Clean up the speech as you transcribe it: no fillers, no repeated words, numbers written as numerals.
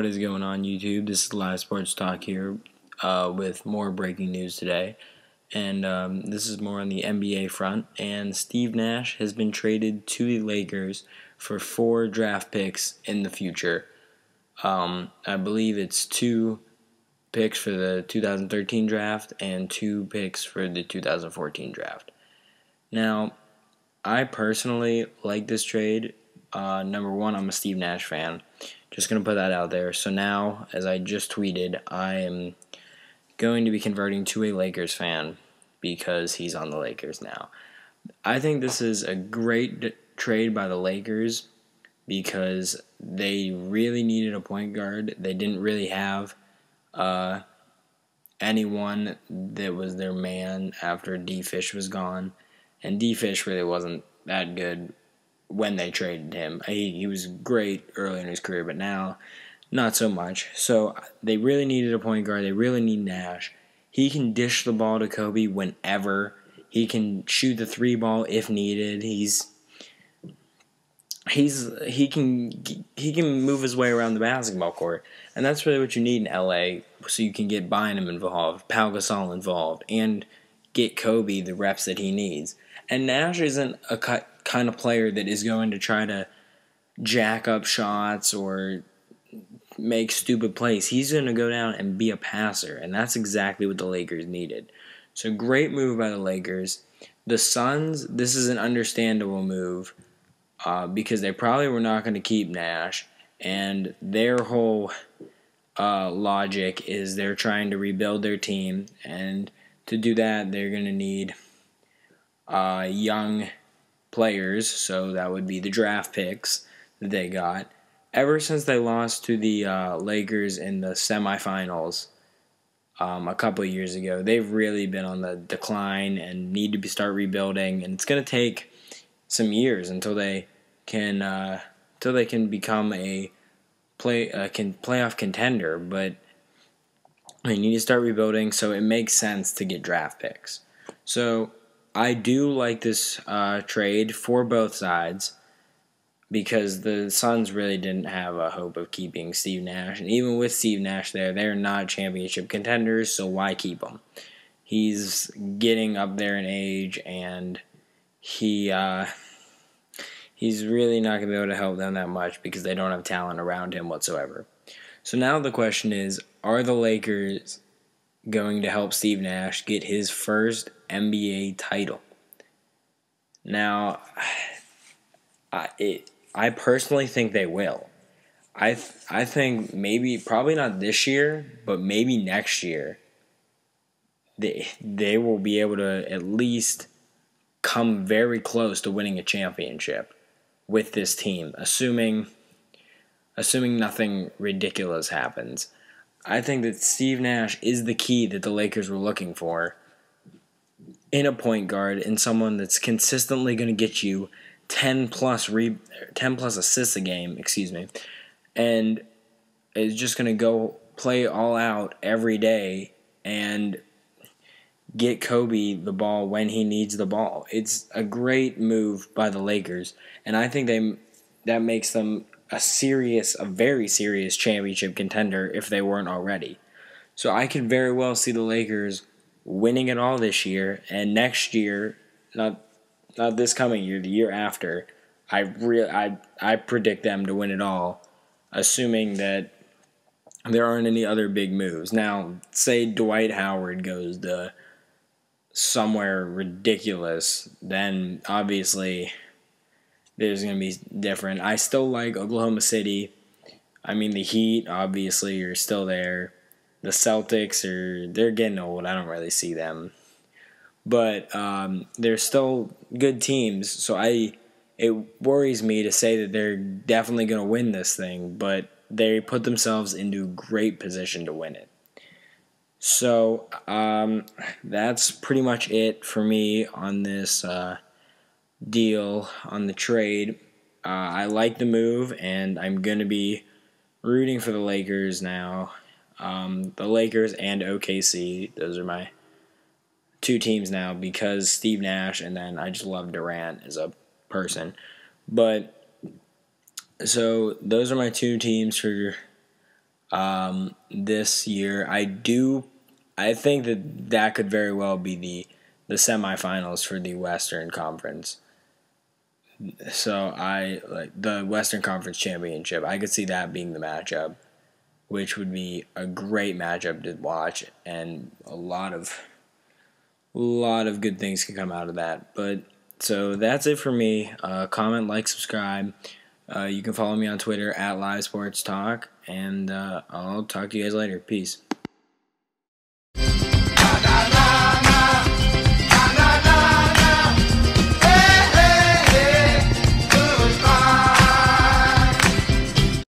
What is going on, YouTube? This is LiveSportsTalk here with more breaking news today. And this is more on the NBA front. And Steve Nash has been traded to the Lakers for 4 draft picks in the future. I believe it's 2 picks for the 2013 draft and 2 picks for the 2014 draft. Now, I personally like this trade. Number one, I'm a Steve Nash fan. Just going to put that out there. So now, as I just tweeted, I am going to be converting to a Lakers fan because he's on the Lakers now. I think this is a great trade by the Lakers because they really needed a point guard. They didn't really have anyone that was their man after D-Fish was gone. And D-Fish really wasn't that good when they traded him. He was great early in his career, but now not so much. So they really needed a point guard. They really need Nash. He can dish the ball to Kobe whenever. He can shoot the 3 ball if needed. He can move his way around the basketball court, and that's really what you need in LA. So you can get Bynum involved, Pau Gasol involved, and get Kobe the reps that he needs. And Nash isn't a kind of player that is going to try to jack up shots or make stupid plays. He's going to go down and be a passer, and that's exactly what the Lakers needed. So great move by the Lakers. The Suns, this is an understandable move because they probably were not going to keep Nash, and their whole logic is they're trying to rebuild their team, and to do that, they're going to need young players, so that would be the draft picks that they got. Ever since they lost to the Lakers in the semifinals a couple of years ago, they've really been on the decline and need to start rebuilding, and it's going to take some years until they can become a playoff contender, but they need to start rebuilding, so it makes sense to get draft picks. So I do like this trade for both sides because the Suns really didn't have a hope of keeping Steve Nash. And even with Steve Nash there, they're not championship contenders, so why keep him? He's getting up there in age, and he's really not going to be able to help them that much because they don't have talent around him whatsoever. So now the question is, are the Lakers going to help Steve Nash get his first NBA title? Now, I personally think they will. I think probably not this year, but maybe next year, they will be able to at least come very close to winning a championship with this team, assuming nothing ridiculous happens. I think that Steve Nash is the key that the Lakers were looking for in a point guard, and someone that's consistently going to get you 10 plus assists a game, and is just going to go play all out every day and get Kobe the ball when he needs the ball. It's a great move by the Lakers, and I think that makes them a very serious championship contender if they weren't already. So I could very well see the Lakers winning it all this year, and next year, not this coming year, the year after, I predict them to win it all, assuming that there aren't any other big moves. Now, say Dwight Howard goes to somewhere ridiculous, then obviously there's going to be different. I still like Oklahoma City. I mean, the Heat, obviously, are still there. The Celtics, they're getting old. I don't really see them. But they're still good teams, so it worries me to say that they're definitely going to win this thing, but they put themselves into great position to win it. So that's pretty much it for me on this deal, on the trade. I like the move, and I'm going to be rooting for the Lakers now. The Lakers and OKC, those are my 2 teams now because Steve Nash, and then I just love Durant as a person. But so those are my 2 teams for this year. I think that could very well be the semifinals for the Western Conference. So I like the Western Conference Championship. I could see that being the matchup, which would be a great matchup to watch, and a lot of good things can come out of that. But so that's it for me. Comment, like, subscribe. You can follow me on Twitter at LiveSportsTalk, and I'll talk to you guys later. Peace.